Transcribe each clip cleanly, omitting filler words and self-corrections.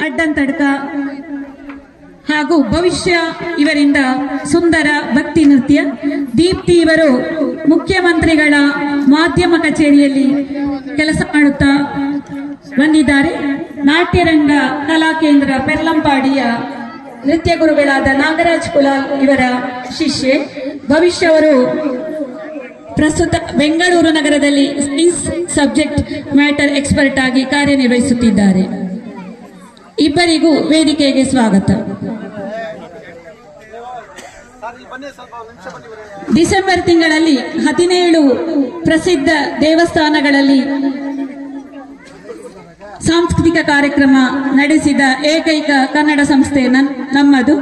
ಅಡ್ಡಂತಡ್ಕ ಹಾಗೂ ಭವಿಷ್ಯ ಇವರಿಂದ ಸುಂದರ ಭಕ್ತಿ ನೃತ್ಯ. ದೀಪ್ತಿ ಇವರು ಮುಖ್ಯಮಂತ್ರಿಗಳ ಮಾಧ್ಯಮ ಕಚೇರಿಯಲ್ಲಿ ಕೆಲಸ ಮಾಡುತ್ತಾ ಬಂದಿದ್ದಾರೆ. ನಾಟ್ಯರಂಗ ಕಲಾ ಕೇಂದ್ರ ಪೆರ್ಲಂಪಾಡಿಯ ನೃತ್ಯ ಗುರುಗಳಾದ ನಾಗರಾಜ್ ಕುಲಾಲ್ ಇವರ ಶಿಷ್ಯೆ. ಭವಿಷ್ಯ ಅವರು ಪ್ರಸ್ತುತ ಬೆಂಗಳೂರು ನಗರದಲ್ಲಿ ಸೈನ್ಸ್ ಸಬ್ಜೆಕ್ಟ್ ಮ್ಯಾಟರ್ ಎಕ್ಸ್ಪರ್ಟ್ ಆಗಿ ಕಾರ್ಯನಿರ್ವಹಿಸುತ್ತಿದ್ದಾರೆ. ಇಬ್ಬರಿಗೂ ವೇದಿಕೆಗೆ ಸ್ವಾಗತ. ಡಿಸೆಂಬರ್ ತಿಂಗಳಲ್ಲಿ 17 ಪ್ರಸಿದ್ಧ ದೇವಸ್ಥಾನಗಳಲ್ಲಿ ಸಾಂಸ್ಕೃತಿಕ ಕಾರ್ಯಕ್ರಮ ನಡೆಸಿದ ಏಕೈಕ ಕನ್ನಡ ಸಂಸ್ಥೆ ನಮ್ಮದು.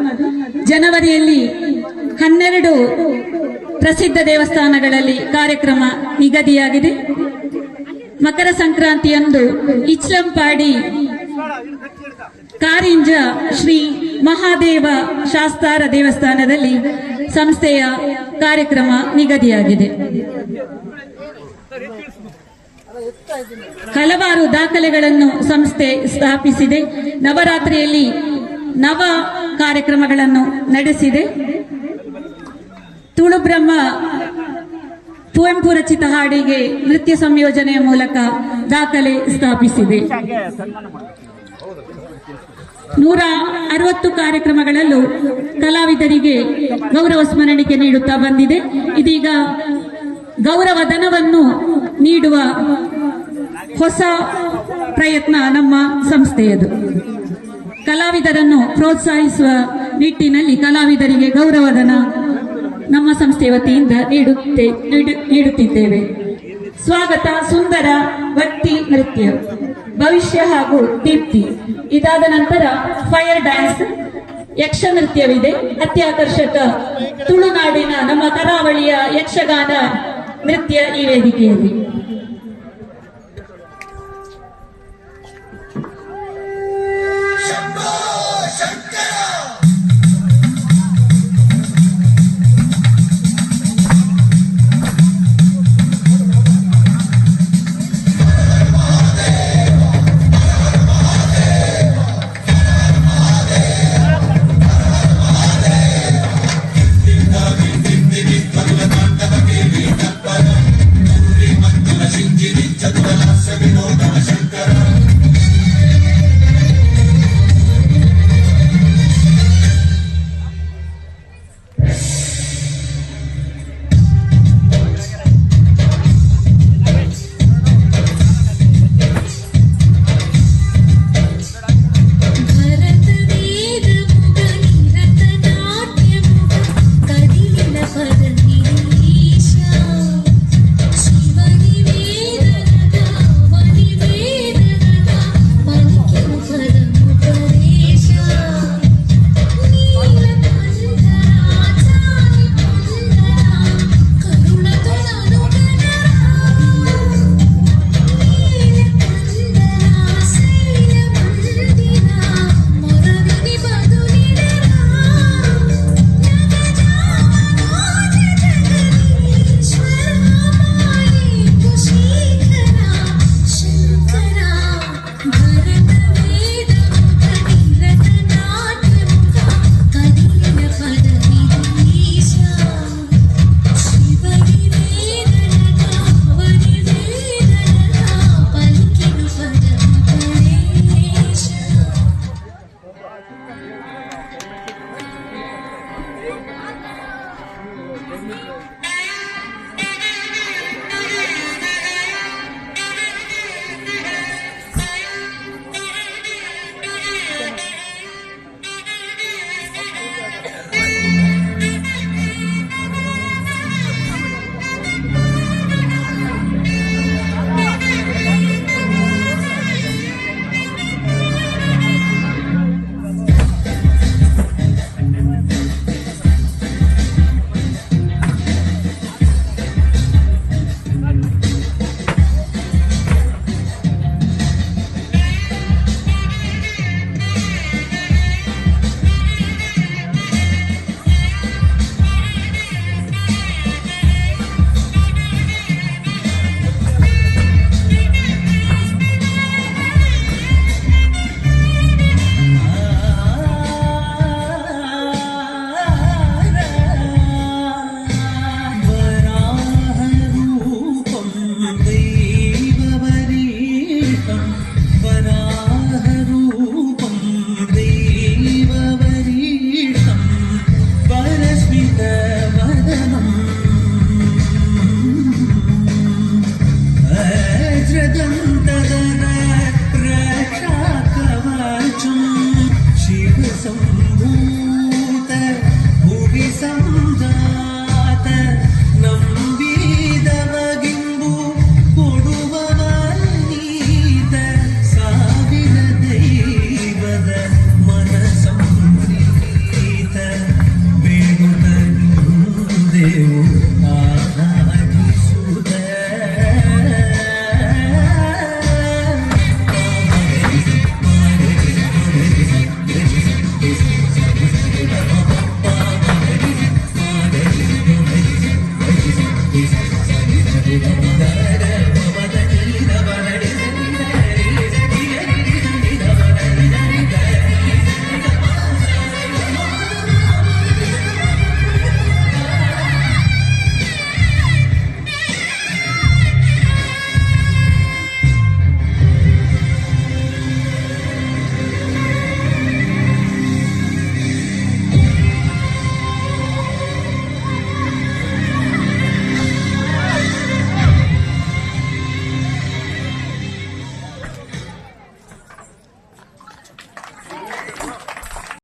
ಜನವರಿಯಲ್ಲಿ 12 ಪ್ರಸಿದ್ಧ ದೇವಸ್ಥಾನಗಳಲ್ಲಿ ಕಾರ್ಯಕ್ರಮ ನಿಗದಿಯಾಗಿದೆ. ಮಕರ ಸಂಕ್ರಾಂತಿಯಂದು ಇಚ್ಲಂಪಾಡಿ ಕಾರಿಂಜ ಶ್ರೀ ಮಹಾದೇವ ಶಾಸ್ತಾರ ದೇವಸ್ಥಾನದಲ್ಲಿ ಸಂಸ್ಥೆಯ ಕಾರ್ಯಕ್ರಮ ನಿಗದಿಯಾಗಿದೆ. ಹಲವಾರು ದಾಖಲೆಗಳನ್ನು ಸಂಸ್ಥೆ ಸ್ಥಾಪಿಸಿದೆ. ನವರಾತ್ರಿಯಲ್ಲಿ ನವ ಕಾರ್ಯಕ್ರಮಗಳನ್ನು ನಡೆಸಿದೆ. ತುಳು ಬ್ರಹ್ಮ ಕುವೆಂಪು ರಚಿತ ಹಾಡಿಗೆ ನೃತ್ಯ ಸಂಯೋಜನೆಯ ಮೂಲಕ ದಾಖಲೆ ಸ್ಥಾಪಿಸಿದೆ. 160 ಕಾರ್ಯಕ್ರಮಗಳಲ್ಲೂ ಕಲಾವಿದರಿಗೆ ಗೌರವ ಸ್ಮರಣಿಕೆ ನೀಡುತ್ತಾ ಬಂದಿದೆ. ಇದೀಗ ಗೌರವ ಧನವನ್ನು ನೀಡುವ ಹೊಸ ಪ್ರಯತ್ನ ನಮ್ಮ ಸಂಸ್ಥೆಯದು. ಕಲಾವಿದರನ್ನು ಪ್ರೋತ್ಸಾಹಿಸುವ ನಿಟ್ಟಿನಲ್ಲಿ ಕಲಾವಿದರಿಗೆ ಗೌರವಧನ ನಮ್ಮ ಸಂಸ್ಥೆಯ ವತಿಯಿಂದ ನೀಡುತ್ತಿದ್ದೇವೆ. ಸ್ವಾಗತ ಸುಂದರ ಭಕ್ತಿ ನೃತ್ಯ ಭವಿಷ್ಯ ಹಾಗೂ ದೀಪ್ತಿ. ಇದಾದ ನಂತರ ಫೈರ್ ಡ್ಯಾನ್ಸ್ ಯಕ್ಷ ನೃತ್ಯವಿದೆ. ಅತ್ಯಾಕರ್ಷಕ ತುಳುನಾಡಿನ ನಮ್ಮ ಕರಾವಳಿಯ ಯಕ್ಷಗಾನ ನೃತ್ಯ ಈ ವೇದಿಕೆಯಲ್ಲಿ.